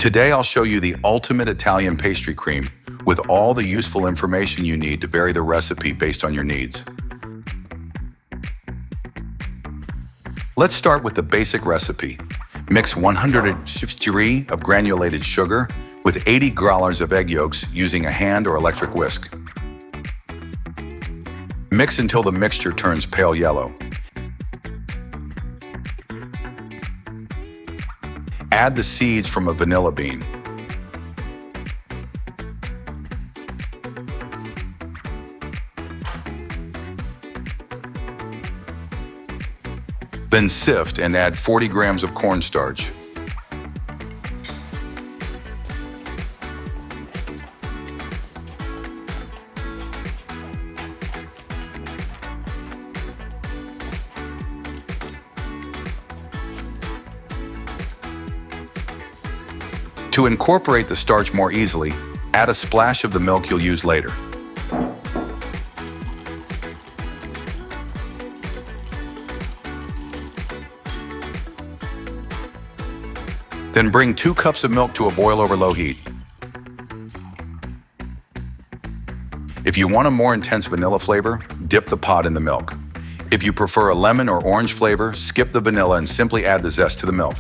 Today I'll show you the ultimate Italian pastry cream with all the useful information you need to vary the recipe based on your needs. Let's start with the basic recipe. Mix 150 of granulated sugar with 80 growlers of egg yolks using a hand or electric whisk. Mix until the mixture turns pale yellow. Add the seeds from a vanilla bean. Then sift and add 40 grams of cornstarch. To incorporate the starch more easily, add a splash of the milk you'll use later. Then bring 2 cups of milk to a boil over low heat. If you want a more intense vanilla flavor, dip the pot in the milk. If you prefer a lemon or orange flavor, skip the vanilla and simply add the zest to the milk.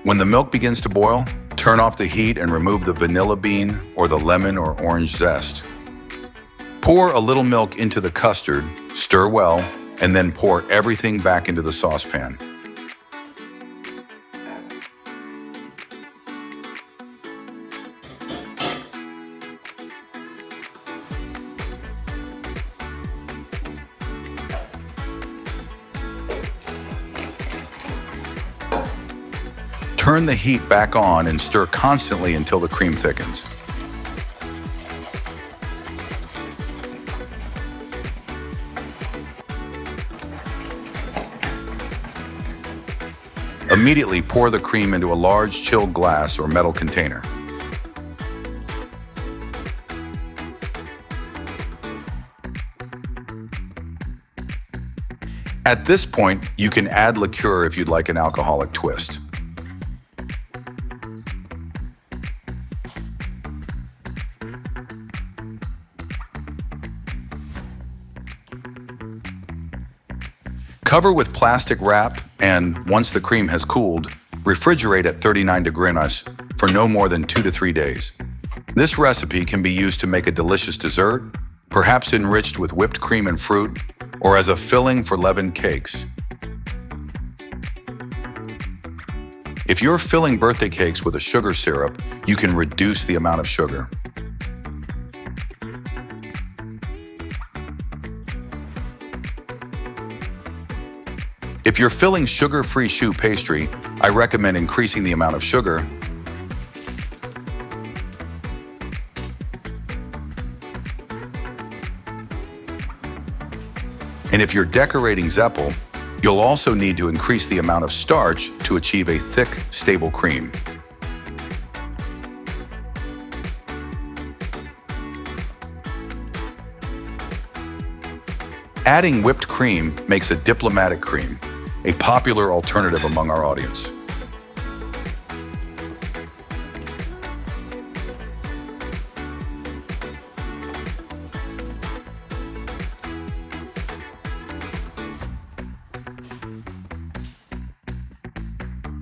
When the milk begins to boil, turn off the heat and remove the vanilla bean or the lemon or orange zest. Pour a little milk into the custard, stir well, and then pour everything back into the saucepan. Turn the heat back on and stir constantly until the cream thickens. Immediately pour the cream into a large chilled glass or metal container. At this point, you can add liqueur if you'd like an alcoholic twist. Cover with plastic wrap and, once the cream has cooled, refrigerate at 39 degrees for no more than 2 to 3 days. This recipe can be used to make a delicious dessert, perhaps enriched with whipped cream and fruit, or as a filling for leavened cakes. If you're filling birthday cakes with a sugar syrup, you can reduce the amount of sugar. If you're filling sugar-free choux pastry, I recommend increasing the amount of sugar. And if you're decorating Zeppel, you'll also need to increase the amount of starch to achieve a thick, stable cream. Adding whipped cream makes a diplomatic cream, a popular alternative among our audience.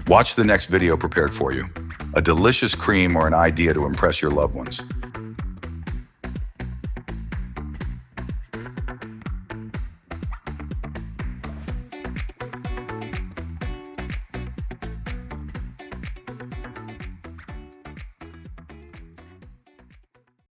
Watch the next video prepared for you. A delicious cream or an idea to impress your loved ones.